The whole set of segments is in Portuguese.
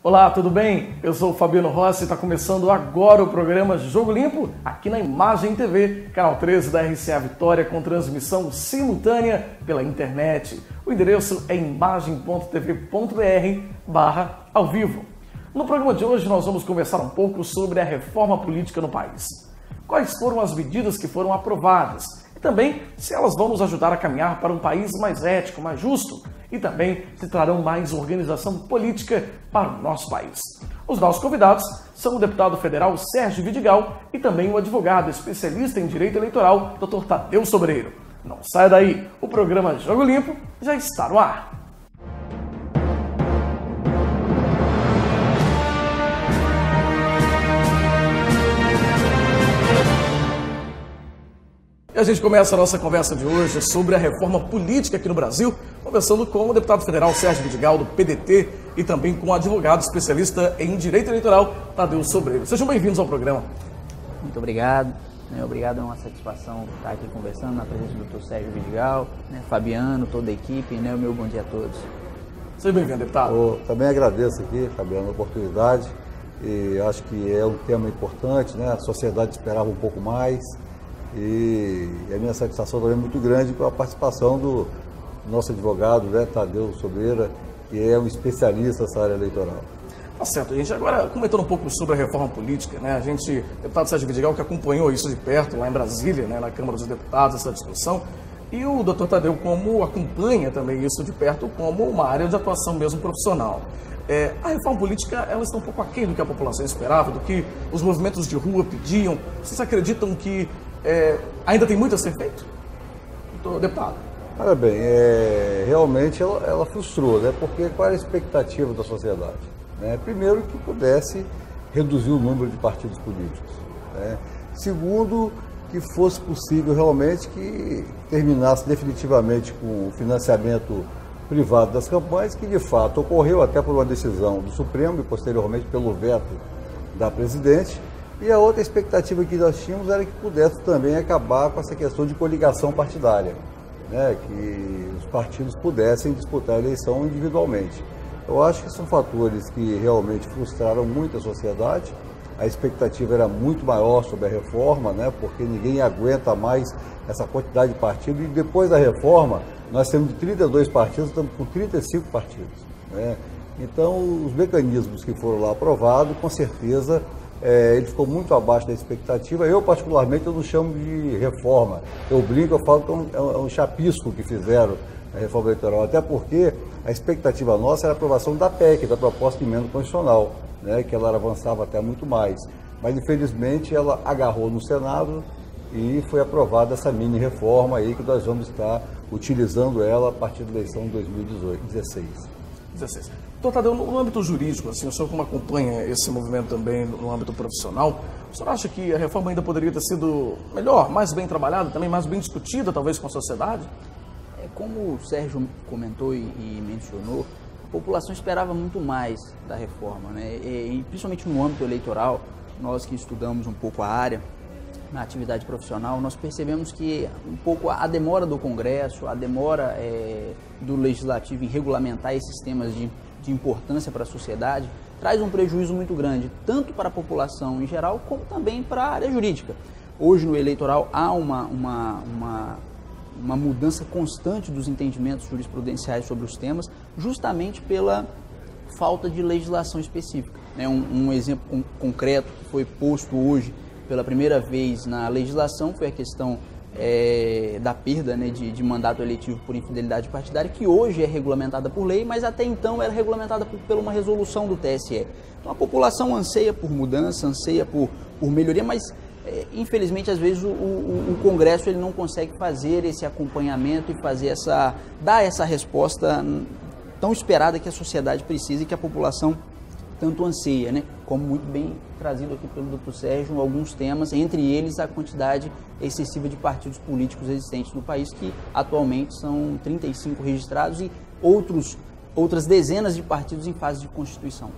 Olá, tudo bem? Eu sou o Fabiano Rossi e está começando agora o programa Jogo Limpo, aqui na Imagem TV, canal 13 da RCA Vitória, com transmissão simultânea pela internet. O endereço é imagem.tv.br/ao vivo. No programa de hoje nós vamos conversar um pouco sobre a reforma política no país. Quais foram as medidas que foram aprovadas? E também se elas vão nos ajudar a caminhar para um país mais ético, mais justo. E também se trarão mais organização política para o nosso país. Os nossos convidados são o deputado federal Sérgio Vidigal e também o advogado especialista em direito eleitoral, Dr. Tadeu Sobreiro. Não saia daí, o programa Jogo Limpo já está no ar. E a gente começa a nossa conversa de hoje sobre a reforma política aqui no Brasil, conversando com o deputado federal Sérgio Vidigal, do PDT, e também com o advogado especialista em direito eleitoral, Tadeu Sobreiro. Sejam bem-vindos ao programa. Muito obrigado. Obrigado, é uma satisfação estar aqui conversando na presença do Dr. Sérgio Vidigal, Fabiano, toda a equipe, o meu bom dia a todos. Seja bem-vindo, deputado. Eu também agradeço aqui, Fabiano, a oportunidade, e acho que é um tema importante, a sociedade esperava um pouco mais. E a minha satisfação também é muito grande com a participação do nosso advogado, Tadeu Sobreiro, que é um especialista nessa área eleitoral. Tá certo, a gente agora comentando um pouco sobre a reforma política, A gente, deputado Sérgio Vidigal, que acompanhou isso de perto lá em Brasília, na Câmara dos Deputados, essa discussão, e o doutor Tadeu, como acompanha também isso de perto, como uma área de atuação mesmo profissional. A reforma política, ela está um pouco aquém do que a população esperava, do que os movimentos de rua pediam. Vocês acreditam que ainda tem muito a ser feito? Deputado. Olha bem, realmente ela frustrou, porque qual era a expectativa da sociedade? Primeiro, que pudesse reduzir o número de partidos políticos. Segundo, que fosse possível realmente que terminasse definitivamente com o financiamento privado das campanhas, que de fato ocorreu até por uma decisão do Supremo e posteriormente pelo veto da presidente. E a outra expectativa que nós tínhamos era que pudesse também acabar com essa questão de coligação partidária, que os partidos pudessem disputar a eleição individualmente. Eu acho que são fatores que realmente frustraram muito a sociedade. A expectativa era muito maior sobre a reforma, porque ninguém aguenta mais essa quantidade de partidos. E depois da reforma, nós temos 32 partidos, estamos com 35 partidos. Então, os mecanismos que foram lá aprovados, com certeza, ele ficou muito abaixo da expectativa. Eu, particularmente, eu não chamo de reforma. Eu brinco, eu falo que é um chapisco que fizeram a reforma eleitoral, até porque a expectativa nossa era a aprovação da PEC, da proposta de emenda constitucional, que ela avançava até muito mais. Mas, infelizmente, ela agarrou no Senado e foi aprovada essa mini-reforma aí, que nós vamos estar utilizando ela a partir da eleição de 2016. Doutor Tadeu, no âmbito jurídico, o senhor como acompanha esse movimento também no âmbito profissional, o senhor acha que a reforma ainda poderia ter sido melhor, mais bem trabalhada, também mais bem discutida, talvez, com a sociedade? Como o Sérgio comentou e mencionou, a população esperava muito mais da reforma, E principalmente no âmbito eleitoral, nós que estudamos um pouco a área, na atividade profissional, nós percebemos que um pouco a demora do Congresso, a demora do Legislativo em regulamentar esses temas de importância para a sociedade, traz um prejuízo muito grande, tanto para a população em geral, como também para a área jurídica. Hoje, no eleitoral, há uma mudança constante dos entendimentos jurisprudenciais sobre os temas, justamente pela falta de legislação específica. Um exemplo concreto que foi posto hoje pela primeira vez na legislação foi a questão da perda de mandato eletivo por infidelidade partidária, que hoje é regulamentada por lei, mas até então era regulamentada por uma resolução do TSE. Então a população anseia por mudança, anseia por melhoria, mas infelizmente às vezes o Congresso ele não consegue fazer esse acompanhamento e dar essa resposta tão esperada que a sociedade precisa e que a população tanto anseia, como muito bem trazido aqui pelo Dr. Sérgio, alguns temas, entre eles a quantidade excessiva de partidos políticos existentes no país, que atualmente são 35 registrados e outras dezenas de partidos em fase de constituição.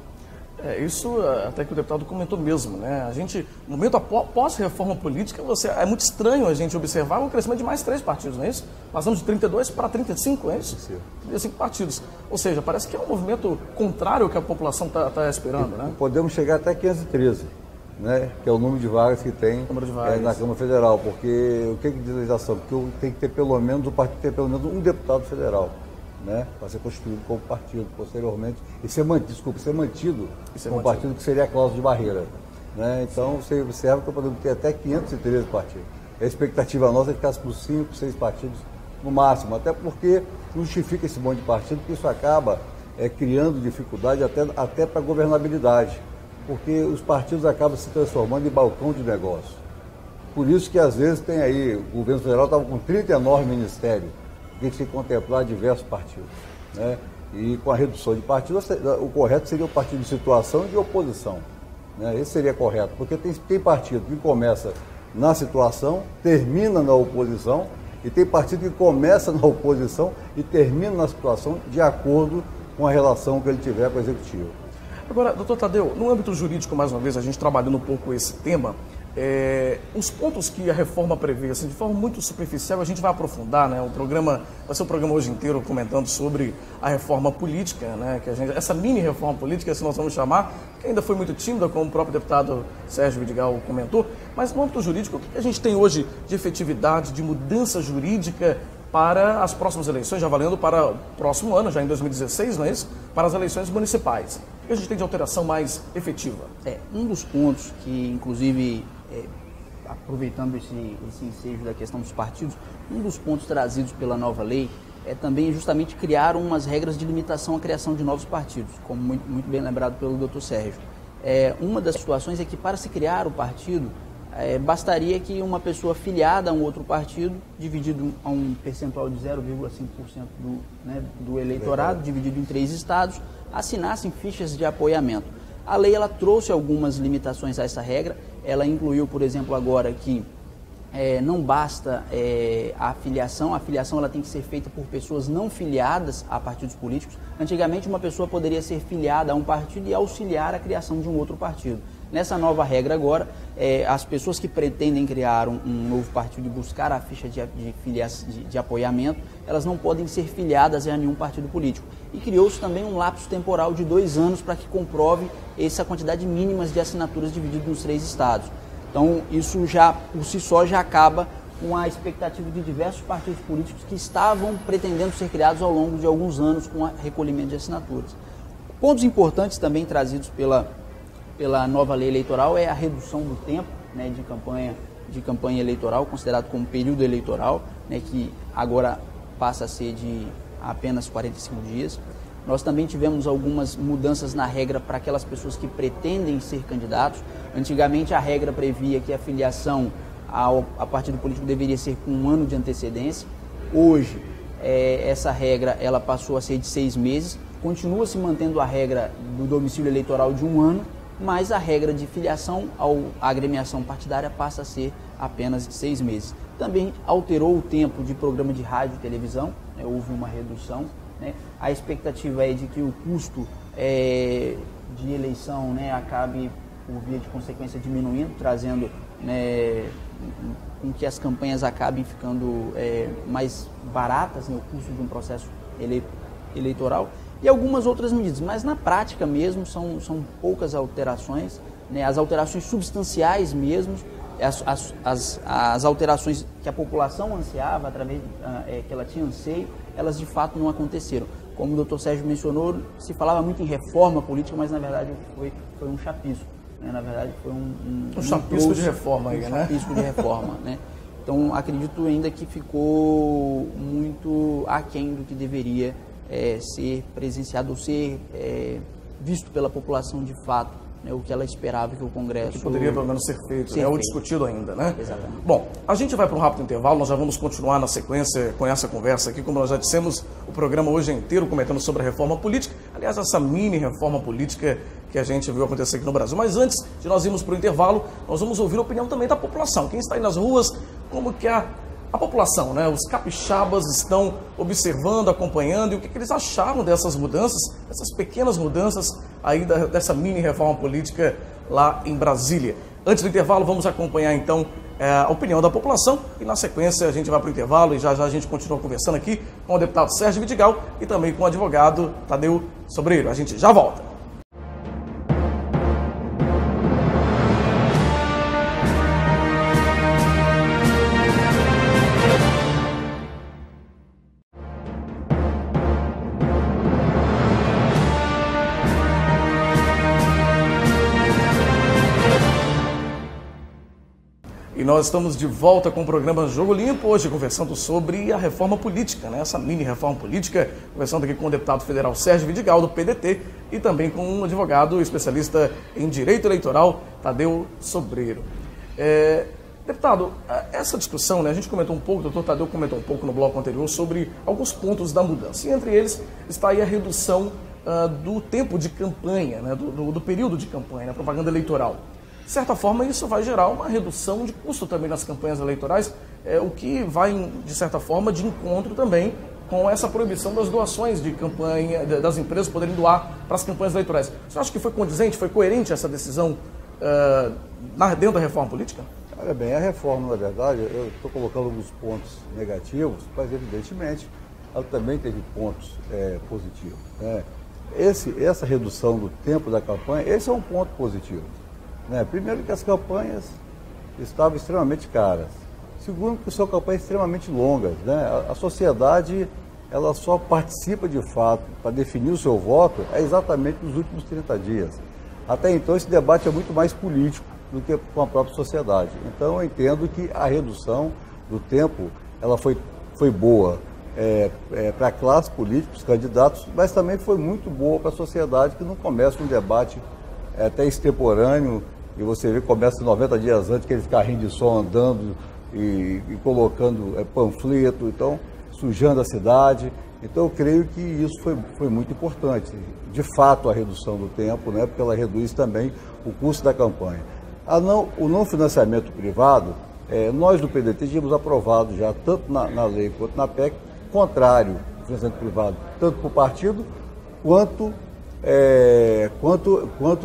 Isso até que o deputado comentou mesmo, né? A gente, no momento pós-reforma política, é muito estranho a gente observar um crescimento de mais 3 partidos, não é isso? Passamos de 32 para 35, é isso? 35 partidos. Ou seja, parece que é um movimento contrário ao que a população está esperando, né? Podemos chegar até 513, né? Que é o número de vagas que tem na Câmara Federal, porque o que diz a legislação? Porque tem que ter pelo menos, o partido tem pelo menos um deputado federal, né, para ser constituído como partido posteriormente e ser mantido como partido, que seria a cláusula de barreira, né? Então você observa que podemos ter até 513 partidos. A expectativa nossa é que ficasse por 5, 6 partidos no máximo, até porque não justifica esse monte de partido, porque isso acaba criando dificuldade até para a governabilidade, porque os partidos acabam se transformando em balcão de negócio. Por isso que às vezes tem aí, o governo federal estava com 39 ministérios, tem que se contemplar diversos partidos, né? E com a redução de partidos, o correto seria o partido de situação e de oposição, né? Esse seria correto, porque tem partido que começa na situação, termina na oposição, e tem partido que começa na oposição e termina na situação de acordo com a relação que ele tiver com o executivo. Agora, doutor Tadeu, no âmbito jurídico, mais uma vez, a gente trabalhando um pouco esse tema, os pontos que a reforma prevê, assim, de forma muito superficial, a gente vai aprofundar, né? O programa vai ser um programa hoje inteiro comentando sobre a reforma política, né? Essa mini reforma política, se nós vamos chamar, que ainda foi muito tímida, como o próprio deputado Sérgio Vidigal comentou, mas no âmbito jurídico, o que a gente tem hoje de efetividade, de mudança jurídica para as próximas eleições, já valendo para o próximo ano, já em 2016, não é isso? Para as eleições municipais. O que a gente tem de alteração mais efetiva? Um dos pontos que, inclusive, aproveitando esse ensejo da questão dos partidos, um dos pontos trazidos pela nova lei é também justamente criar umas regras de limitação à criação de novos partidos, como muito bem lembrado pelo doutor Sérgio. Uma das situações é que, para se criar o partido, bastaria que uma pessoa filiada a um outro partido, dividido a um percentual de 0,5% do eleitorado, dividido em 3 estados, assinassem fichas de apoiamento. A lei ela trouxe algumas limitações a essa regra. Ela incluiu, por exemplo, agora que não basta a filiação ela tem que ser feita por pessoas não filiadas a partidos políticos. Antigamente, uma pessoa poderia ser filiada a um partido e auxiliar a criação de um outro partido. Nessa nova regra agora, as pessoas que pretendem criar um novo partido e buscar a ficha de apoiamento, elas não podem ser filiadas a nenhum partido político. E criou-se também um lapso temporal de 2 anos para que comprove essa quantidade mínima de assinaturas divididas nos 3 estados. Então, isso já, por si só, já acaba com a expectativa de diversos partidos políticos que estavam pretendendo ser criados ao longo de alguns anos com o recolhimento de assinaturas. Pontos importantes também trazidos pela nova lei eleitoral é a redução do tempo, né, de campanha eleitoral, considerado como período eleitoral, né, que agora passa a ser de apenas 45 dias. Nós também tivemos algumas mudanças na regra para aquelas pessoas que pretendem ser candidatos. Antigamente a regra previa que a filiação a partido político deveria ser com 1 ano de antecedência. Hoje essa regra ela passou a ser de 6 meses. Continua se mantendo a regra do domicílio eleitoral de 1 ano, mas a regra de filiação à agremiação partidária passa a ser apenas de 6 meses. Também alterou o tempo de programa de rádio e televisão, né, houve uma redução, né. A expectativa é de que o custo de eleição, né, acabe, por via de consequência, diminuindo, trazendo, né, com que as campanhas acabem ficando mais baratas, né, o custo de um processo eleitoral. E algumas outras medidas, mas na prática mesmo são poucas alterações, né? As alterações substanciais mesmo, as alterações que a população ansiava, através que ela tinha anseio, elas de fato não aconteceram. Como o doutor Sérgio mencionou, se falava muito em reforma política, mas na verdade foi um chapisco, né? Na verdade foi um chapisco de reforma aí, né? Chapisco de reforma, né? Então acredito ainda que ficou muito aquém do que deveria ser presenciado ou ser visto pela população de fato, né, o que ela esperava que o Congresso... Que poderia pelo menos ser feito, ou discutido ainda, né? Exatamente. Bom, a gente vai para um rápido intervalo, nós já vamos continuar na sequência com essa conversa aqui, como nós já dissemos, o programa hoje é inteiro comentando sobre a reforma política, aliás, essa mini reforma política que a gente viu acontecer aqui no Brasil. Mas antes de nós irmos para o intervalo, nós vamos ouvir a opinião também da população. Quem está aí nas ruas, como que a a população, né, os capixabas estão observando, acompanhando, e o que eles acharam dessas mudanças, essas pequenas mudanças aí dessa mini reforma política lá em Brasília. Antes do intervalo, vamos acompanhar então a opinião da população e na sequência a gente vai para o intervalo e já a gente continua conversando aqui com o deputado Sérgio Vidigal e também com o advogado Tadeu Sobreiro. A gente já volta. E nós estamos de volta com o programa Jogo Limpo, hoje conversando sobre a reforma política, né? Essa mini reforma política, conversando aqui com o deputado federal Sérgio Vidigal, do PDT, e também com um advogado especialista em direito eleitoral, Tadeu Sobreiro. Deputado, essa discussão, né, a gente comentou um pouco, o doutor Tadeu comentou um pouco no bloco anterior sobre alguns pontos da mudança, e entre eles está aí a redução do tempo de campanha, né, do período de campanha, propaganda eleitoral. De certa forma, isso vai gerar uma redução de custo também nas campanhas eleitorais, o que vai, de certa forma, de encontro também com essa proibição das doações de campanha, das empresas poderem doar para as campanhas eleitorais. Você acha que foi condizente, foi coerente essa decisão dentro da reforma política? Olha bem, a reforma, na verdade, eu estou colocando alguns pontos negativos, mas, evidentemente, ela também teve pontos positivos, né? Essa redução do tempo da campanha, esse é um ponto positivo. Primeiro, que as campanhas estavam extremamente caras. Segundo, que são campanhas extremamente longas, né? A sociedade, ela só participa de fato para definir o seu voto exatamente nos últimos 30 dias. Até então, esse debate é muito mais político do que com a própria sociedade. Então, eu entendo que a redução do tempo, ela foi boa para a classe política, os candidatos, mas também foi muito boa para a sociedade, que não começa um debate até extemporâneo, e você vê que começa 90 dias antes, aqueles carrinhos de som andando e colocando panfleto, então, sujando a cidade. Então, eu creio que isso foi muito importante. De fato, a redução do tempo, né, porque ela reduz também o custo da campanha. O não financiamento privado, nós do PDT tínhamos aprovado já, tanto na lei quanto na PEC, contrário ao financiamento privado, tanto para o partido quanto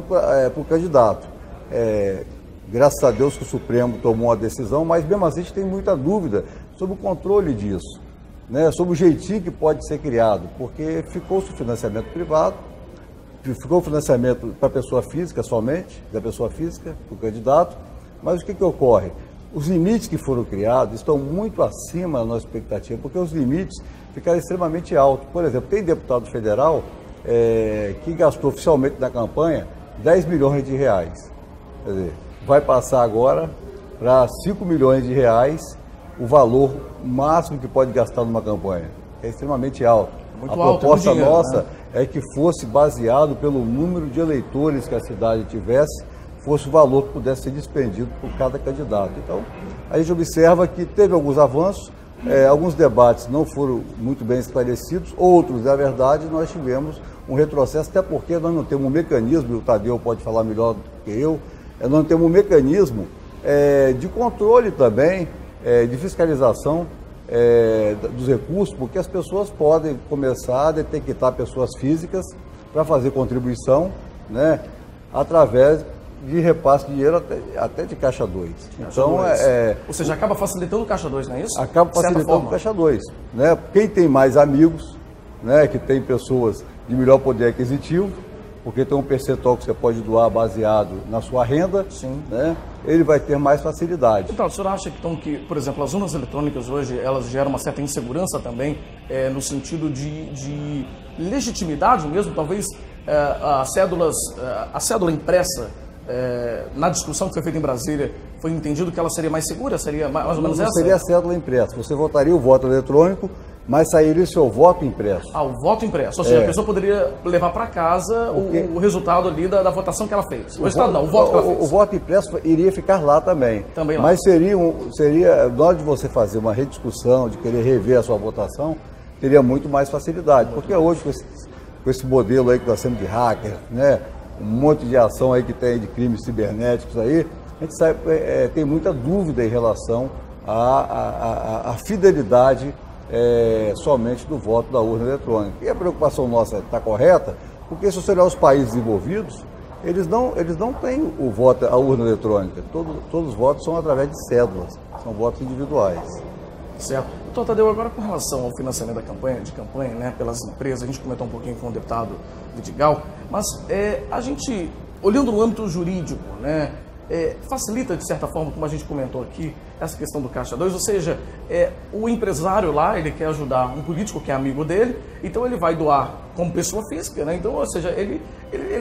para o candidato. Graças a Deus que o Supremo tomou a decisão, mas mesmo assim a gente tem muita dúvida sobre o controle disso, né? Sobre o jeitinho que pode ser criado, porque ficou-se o financiamento privado, ficou o financiamento para a pessoa física somente, da pessoa física, para o candidato, mas o que ocorre? Os limites que foram criados estão muito acima da nossa expectativa, porque os limites ficaram extremamente altos. Por exemplo, tem deputado federal que gastou oficialmente na campanha 10 milhões de reais. Quer dizer, vai passar agora para 5 milhões de reais o valor máximo que pode gastar numa campanha. É extremamente alto. Muito a alto, proposta dinheiro, nossa, né? É que fosse baseado pelo número de eleitores que a cidade tivesse, fosse o valor que pudesse ser despendido por cada candidato. Então, a gente observa que teve alguns avanços, alguns debates não foram muito bem esclarecidos, outros, na verdade, nós tivemos um retrocesso, até porque nós não temos um mecanismo, e o Tadeu pode falar melhor do que eu, nós não temos um mecanismo de controle também, de fiscalização dos recursos, porque as pessoas podem começar a detectar pessoas físicas para fazer contribuição, né, através de repasse de dinheiro até de Caixa 2. Então, ou seja, acaba facilitando o Caixa 2, não é isso? Acaba facilitando o Caixa 2. Né? Quem tem mais amigos, né, que tem pessoas de melhor poder aquisitivo, porque tem um percentual que você pode doar baseado na sua renda, sim, né, ele vai ter mais facilidade. Então, o senhor acha então, que, por exemplo, as urnas eletrônicas hoje, elas geram uma certa insegurança também, no sentido de legitimidade mesmo? Talvez a cédula impressa, na discussão que foi feita em Brasília, foi entendido que ela seria mais segura? Seria mais ou menos essa? Não seria a cédula impressa. Você votaria o voto eletrônico, mas sairia o seu voto impresso. O voto impresso. Ou seja, a pessoa poderia levar para casa o resultado ali da votação que ela fez. O resultado não, o voto que ela fez. O voto impresso iria ficar lá também. Também lá. Mas seria, na hora de você fazer uma rediscussão, de querer rever a sua votação, teria muito mais facilidade. Porque hoje, com esse modelo aí que nós temos de hacker, né, um monte de ação aí que tem de crimes cibernéticos aí, a gente sabe, tem muita dúvida em relação a fidelidade somente do voto da urna eletrônica. E a preocupação nossa está correta, porque se você olhar os países envolvidos, eles não têm o voto, a urna eletrônica. Todos os votos são através de cédulas, são votos individuais. Certo. Doutor Tadeu, agora com relação ao financiamento da campanha, né, pelas empresas, a gente comentou um pouquinho com o deputado Vidigal, mas a gente, olhando no âmbito jurídico, né, facilita, de certa forma, como a gente comentou aqui, essa questão do Caixa 2, ou seja, o empresário lá, ele quer ajudar um político que é amigo dele, então ele vai doar como pessoa física, né? Então, ou seja, ele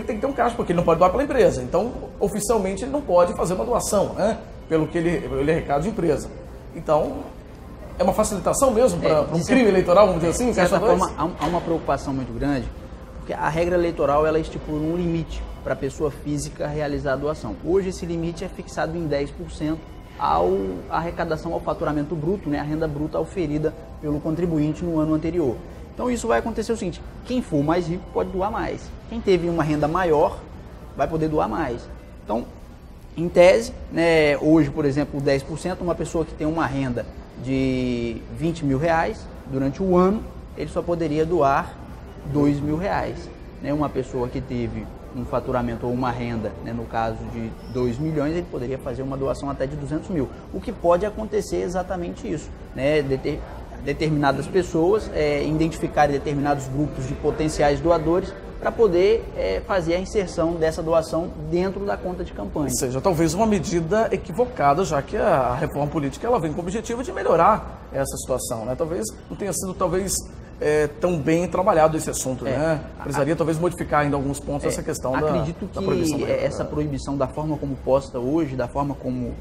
tem que ter um caixa, porque ele não pode doar pela empresa. Então, oficialmente, ele não pode fazer uma doação, né? Pelo que ele arrecada de empresa. Então, é uma facilitação mesmo para um crime eleitoral, vamos dizer assim? De certa forma, há uma preocupação muito grande, porque a regra eleitoral, ela estipula um limite para a pessoa física realizar a doação. Hoje, esse limite é fixado em 10% a arrecadação ao faturamento bruto, né, a renda bruta oferida pelo contribuinte no ano anterior. Então, isso vai acontecer o seguinte: quem for mais rico pode doar mais. Quem teve uma renda maior vai poder doar mais. Então, em tese, né, hoje, por exemplo, 10%, uma pessoa que tem uma renda de R$20 mil durante o ano, ele só poderia doar R$2 mil. Né? Uma pessoa que teve um faturamento ou uma renda, né, no caso de 2 milhões, ele poderia fazer uma doação até de 200 mil. O que pode acontecer é exatamente isso, né? Determinadas pessoas identificarem determinados grupos de potenciais doadores para poder fazer a inserção dessa doação dentro da conta de campanha. Ou seja, talvez uma medida equivocada, já que a reforma política ela vem com o objetivo de melhorar essa situação, né? Talvez não tenha sido tão bem trabalhado esse assunto, né? Precisaria talvez modificar ainda alguns pontos essa questão acredito da proibição. Acredito que essa proibição, da forma como posta hoje, da forma como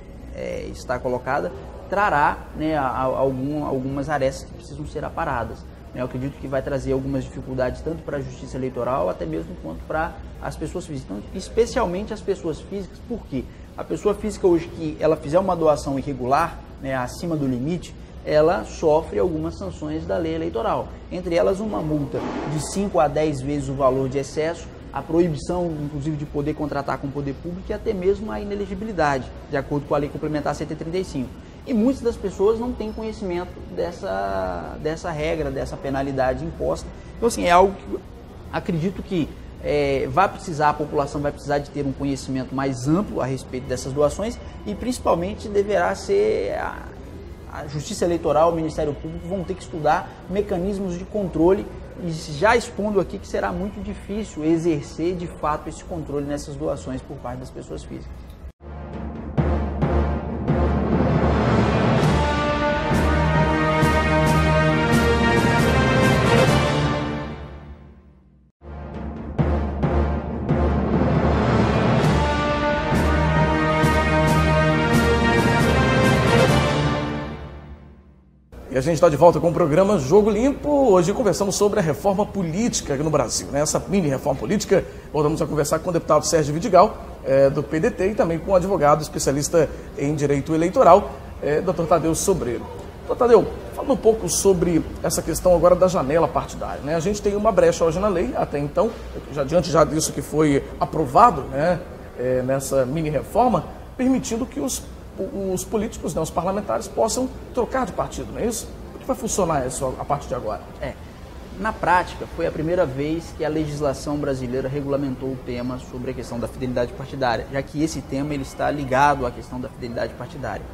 está colocada, trará, né, algumas arestas que precisam ser aparadas. Eu acredito que vai trazer algumas dificuldades tanto para a justiça eleitoral, até mesmo quanto para as pessoas físicas, então, especialmente as pessoas físicas, porque a pessoa física hoje que ela fizer uma doação irregular, né, acima do limite, ela sofre algumas sanções da lei eleitoral, entre elas uma multa de 5 a 10 vezes o valor de excesso, a proibição, inclusive, de poder contratar com o poder público e até mesmo a inelegibilidade, de acordo com a Lei Complementar 135. E muitas das pessoas não têm conhecimento dessa regra, dessa penalidade imposta. Então, assim, é algo que acredito que a população vai precisar de ter um conhecimento mais amplo a respeito dessas doações e, principalmente, deverá ser a Justiça Eleitoral, o Ministério Público vão ter que estudar mecanismos de controle e já expondo aqui que será muito difícil exercer, de fato, esse controle nessas doações por parte das pessoas físicas. E a gente está de volta com o programa Jogo Limpo. Hoje conversamos sobre a reforma política aqui no Brasil, né? Essa mini reforma política. Voltamos a conversar com o deputado Sérgio Vidigal, do PDT, e também com o advogado especialista em direito eleitoral, Dr. Tadeu Sobreiro. Dr. Tadeu, falando um pouco sobre essa questão agora da janela partidária, né? A gente tem uma brecha hoje na lei, até então, diante disso que foi aprovado, né, nessa mini reforma, permitindo que os políticos, né, os parlamentares, possam trocar de partido, não é isso? Como vai funcionar isso a partir de agora? Na prática, foi a primeira vez que a legislação brasileira regulamentou o tema sobre a questão da fidelidade partidária, já que esse tema ele está ligado à questão da fidelidade partidária.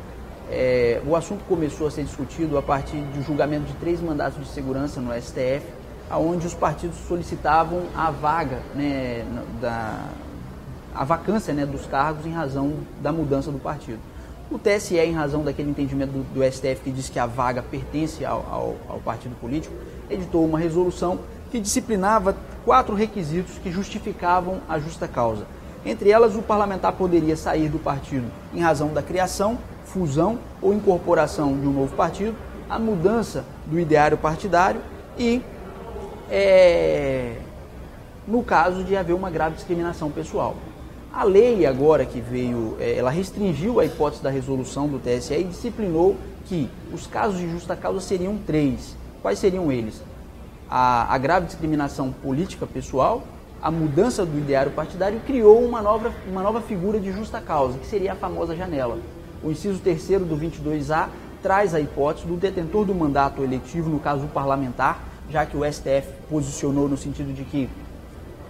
O assunto começou a ser discutido a partir do julgamento de 3 mandatos de segurança no STF, onde os partidos solicitavam a vaga, né, a vacância, né, dos cargos em razão da mudança do partido. O TSE, em razão daquele entendimento do STF que diz que a vaga pertence ao partido político, editou uma resolução que disciplinava 4 requisitos que justificavam a justa causa. Entre elas, o parlamentar poderia sair do partido em razão da criação, fusão ou incorporação de um novo partido, a mudança do ideário partidário e, no caso de haver uma grave discriminação pessoal. A lei agora que veio, ela restringiu a hipótese da resolução do TSE e disciplinou que os casos de justa causa seriam 3. Quais seriam eles? A grave discriminação política pessoal, a mudança do ideário partidário, criou uma nova figura de justa causa, que seria a famosa janela. O inciso 3º do 22A traz a hipótese do detentor do mandato eletivo, no caso o parlamentar, já que o STF posicionou no sentido de que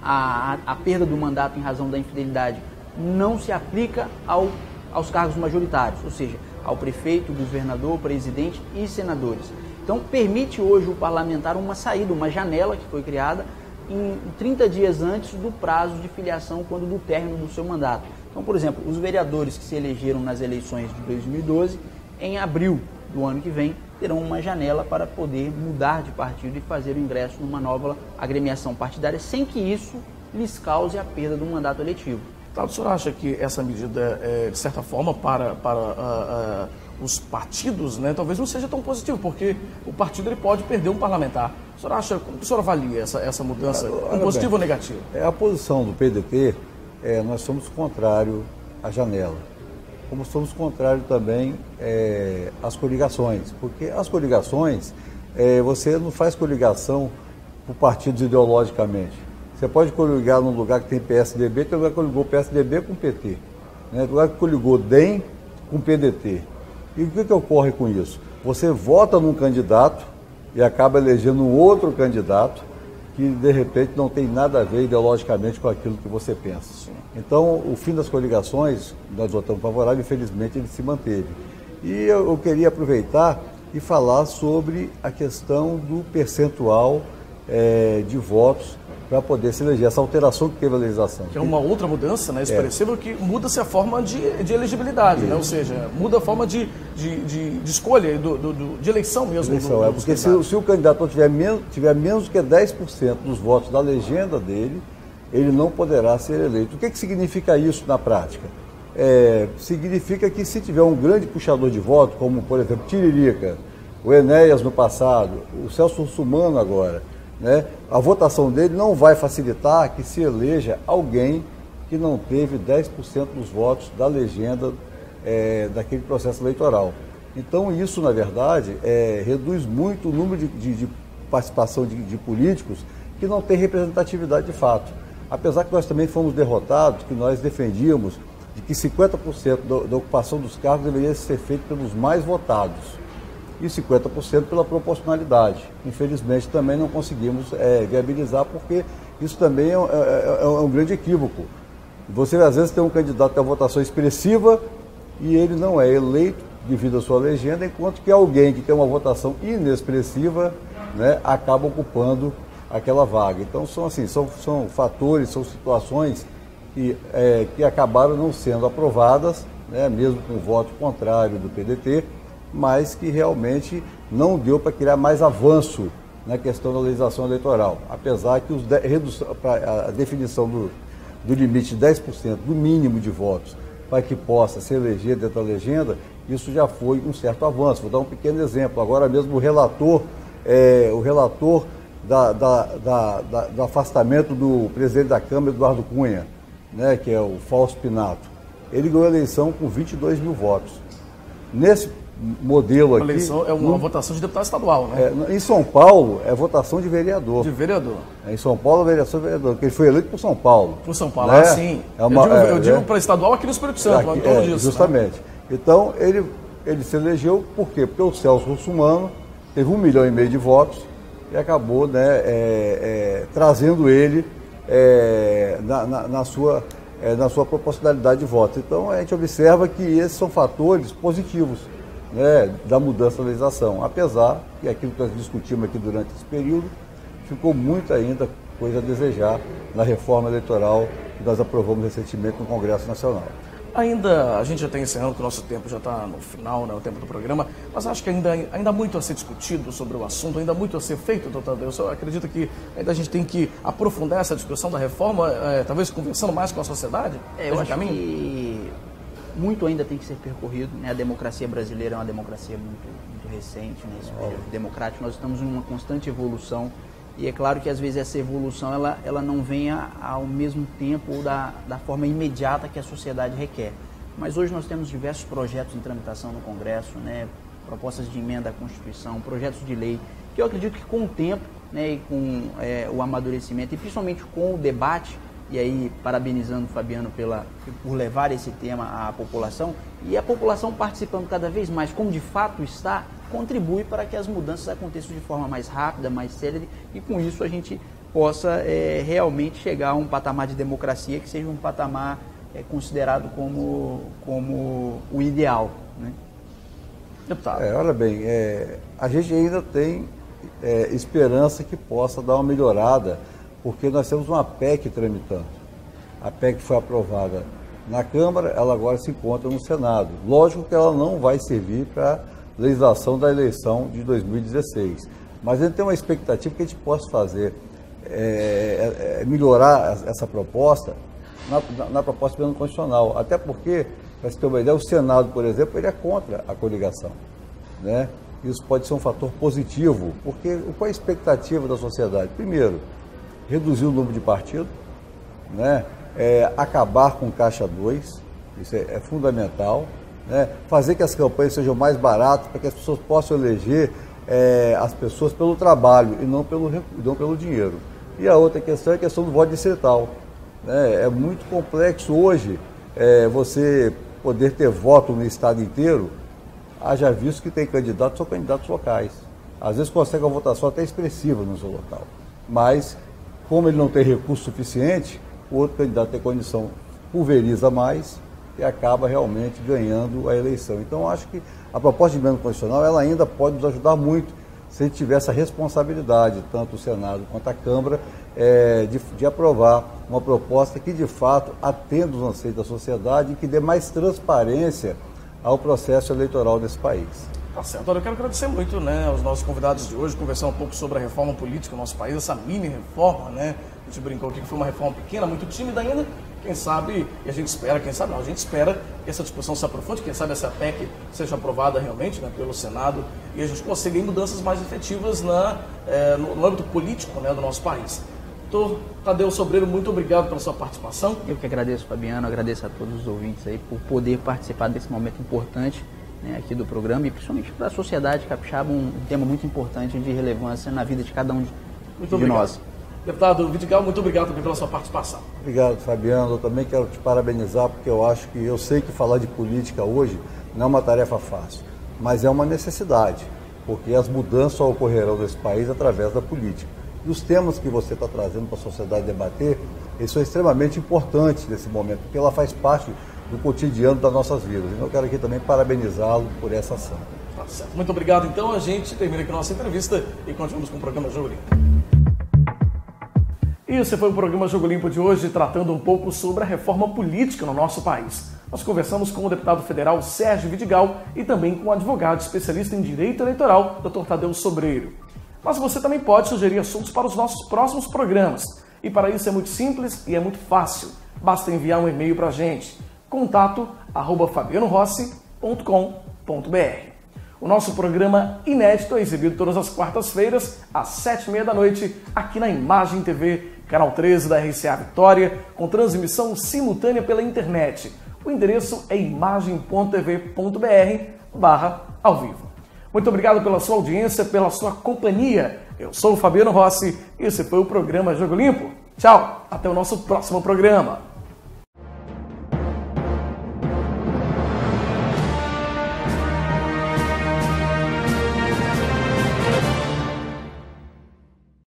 a perda do mandato em razão da infidelidade não se aplica aos cargos majoritários, ou seja, ao prefeito, governador, presidente e senadores. Então, permite hoje o parlamentar uma saída, uma janela que foi criada em 30 dias antes do prazo de filiação, quando do término do seu mandato. Então, por exemplo, os vereadores que se elegeram nas eleições de 2012, em abril do ano que vem, terão uma janela para poder mudar de partido e fazer o ingresso numa nova agremiação partidária, sem que isso lhes cause a perda do mandato eletivo. Tá, o senhor acha que essa medida, de certa forma, para os partidos, né, talvez não seja tão positivo, porque o partido ele pode perder um parlamentar. O senhor acha, como o senhor avalia essa mudança, positivo ou negativo? A posição do PDT, nós somos contrário à janela. Como somos contrário também às coligações, porque as coligações, você não faz coligação por partidos ideologicamente. Você pode coligar num lugar que tem PSDB, tem lugar que coligou PSDB com PT. Né? Tem lugar que coligou DEM com PDT. E o que ocorre com isso? Você vota num candidato e acaba elegendo um outro candidato que, de repente, não tem nada a ver ideologicamente com aquilo que você pensa. Sim. Então, o fim das coligações, nós votamos favorável, infelizmente ele se manteve. E eu queria aproveitar e falar sobre a questão do percentual de votos para poder se eleger, essa alteração que teve a legislação. Que é uma outra mudança, né, expressiva, que muda-se a forma de elegibilidade, né? Ou seja, muda a forma de escolha, de eleição mesmo. Porque se o candidato tiver menos do que 10% dos votos da legenda dele, ele não poderá ser eleito. O que significa isso na prática? Significa que se tiver um grande puxador de voto, como, por exemplo, Tiririca, o Enéas no passado, o Celso Russumano agora, né, a votação dele não vai facilitar que se eleja alguém que não teve 10% dos votos da legenda daquele processo eleitoral. Então isso, na verdade, reduz muito o número de participação de políticos que não tem representatividade de fato. Apesar que nós também fomos derrotados, que nós defendíamos de que 50% da ocupação dos cargos deveria ser feito pelos mais votados e 50% pela proporcionalidade. Infelizmente também não conseguimos viabilizar, porque isso também é um grande equívoco. Você às vezes tem um candidato que tem uma votação expressiva e ele não é eleito devido à sua legenda, enquanto que alguém que tem uma votação inexpressiva, né, acaba ocupando aquela vaga. Então são fatores, são situações que acabaram não sendo aprovadas, né, mesmo com o voto contrário do PDT, mas que realmente não deu para criar mais avanço na questão da legislação eleitoral, apesar que a definição do limite de 10% do mínimo de votos para que possa se eleger dentro da legenda, isso já foi um certo avanço. Vou dar um pequeno exemplo. Agora mesmo o relator do afastamento do presidente da Câmara, Eduardo Cunha, né, que é o Fausto Pinato, ele ganhou a eleição com 22 mil votos. Nesse modelo aqui... A eleição é uma votação de deputado estadual, né? Em São Paulo é votação de vereador. De vereador. Em São Paulo é votação de vereador, porque ele foi eleito por São Paulo. Por São Paulo, né? Sim. Eu digo para estadual aqui no Espírito Santo, aqui, todo disso. Justamente. Né? Então, ele se elegeu, por quê? Porque o Celso Russumano teve 1,5 milhão de votos e acabou, né, trazendo ele na sua proporcionalidade de votos. Então, a gente observa que esses são fatores positivos, né, da mudança da legislação, apesar que aquilo que nós discutimos aqui durante esse período ficou muito ainda coisa a desejar na reforma eleitoral que nós aprovamos recentemente no Congresso Nacional. Ainda, a gente já está encerrando, que o nosso tempo já está no final, né, o tempo do programa, mas acho que ainda há muito a ser discutido sobre o assunto, ainda há muito a ser feito, doutor. Eu só acredito que ainda a gente tem que aprofundar essa discussão da reforma, talvez conversando mais com a sociedade. Eu acho que muito ainda tem que ser percorrido, né? A democracia brasileira é uma democracia muito recente, né? Esse período democrático, nós estamos em uma constante evolução. E é claro que às vezes essa evolução ela não vem ao mesmo tempo ou da forma imediata que a sociedade requer. Mas hoje nós temos diversos projetos em tramitação no Congresso, né, propostas de emenda à Constituição, projetos de lei, que eu acredito que com o tempo, né, e com o amadurecimento e principalmente com o debate, e aí parabenizando o Fabiano por levar esse tema à população, e a população participando cada vez mais, como de fato está, contribui para que as mudanças aconteçam de forma mais rápida, mais célere, e com isso a gente possa realmente chegar a um patamar de democracia que seja um patamar considerado como o ideal, né? Deputado. Olha bem, a gente ainda tem esperança que possa dar uma melhorada, porque nós temos uma PEC tramitando. A PEC foi aprovada na Câmara, ela agora se encontra no Senado. Lógico que ela não vai servir para legislação da eleição de 2016, mas a gente tem uma expectativa que a gente possa fazer, melhorar essa proposta na proposta de emenda constitucional, até porque, para você ter uma ideia, o Senado, por exemplo, ele é contra a coligação, né? Isso pode ser um fator positivo, porque qual é a expectativa da sociedade? Primeiro, reduzir o número de partidos, né? Acabar com Caixa 2, isso é fundamental, né? Fazer que as campanhas sejam mais baratas, para que as pessoas possam eleger as pessoas pelo trabalho e não pelo dinheiro. E a outra questão é a questão do voto distrital, né? É muito complexo hoje você poder ter voto no estado inteiro. Haja visto que tem candidatos, são candidatos locais. Às vezes consegue uma votação até expressiva no seu local. Mas, como ele não tem recurso suficiente, o outro candidato tem condição, pulveriza mais e acaba realmente ganhando a eleição. Então, acho que a proposta de emenda constitucional ela ainda pode nos ajudar muito se a gente tiver essa responsabilidade, tanto o Senado quanto a Câmara, de aprovar uma proposta que, de fato, atenda os anseios da sociedade e que dê mais transparência ao processo eleitoral desse país. Tá certo. Olha, eu quero agradecer muito, né, aos nossos convidados de hoje, conversar um pouco sobre a reforma política no nosso país, essa mini reforma, né? A gente brincou aqui que foi uma reforma pequena, muito tímida ainda. Quem sabe, e a gente espera, a gente espera que essa discussão se aprofunde, quem sabe essa PEC seja aprovada realmente, né, pelo Senado e a gente consiga mudanças mais efetivas no âmbito político, né, do nosso país. Doutor Tadeu Sobreiro, muito obrigado pela sua participação. Eu que agradeço, Fabiano, agradeço a todos os ouvintes aí por poder participar desse momento importante, né, aqui do programa, e principalmente para a sociedade capixaba, um tema muito importante de relevância na vida de cada um de nós. Deputado Vidigal, muito obrigado também pela sua participação. Obrigado, Fabiano. Eu também quero te parabenizar, porque eu sei que falar de política hoje não é uma tarefa fácil, mas é uma necessidade, porque as mudanças ocorrerão nesse país através da política. E os temas que você está trazendo para a sociedade debater, eles são extremamente importantes nesse momento, porque ela faz parte do cotidiano das nossas vidas. Então eu quero aqui também parabenizá-lo por essa ação. Tá certo. Muito obrigado. Então a gente termina aqui a nossa entrevista e continuamos com o programa Jogo Limpo. Esse foi o programa Jogo Limpo de hoje, tratando um pouco sobre a reforma política no nosso país. Nós conversamos com o deputado federal Sérgio Vidigal e também com o advogado especialista em direito eleitoral, Dr. Tadeu Sobreiro. Mas você também pode sugerir assuntos para os nossos próximos programas. E para isso é muito simples e é muito fácil. Basta enviar um e-mail para a gente. contato@fabianorossi.com.br. O nosso programa inédito é exibido todas as quartas-feiras, às 7h30 aqui na Imagem TV, canal 13 da RCA Vitória, com transmissão simultânea pela internet. O endereço é imagem.tv.br/ao vivo. Muito obrigado pela sua audiência, pela sua companhia. Eu sou o Fabiano Rossi e esse foi o programa Jogo Limpo. Tchau, até o nosso próximo programa.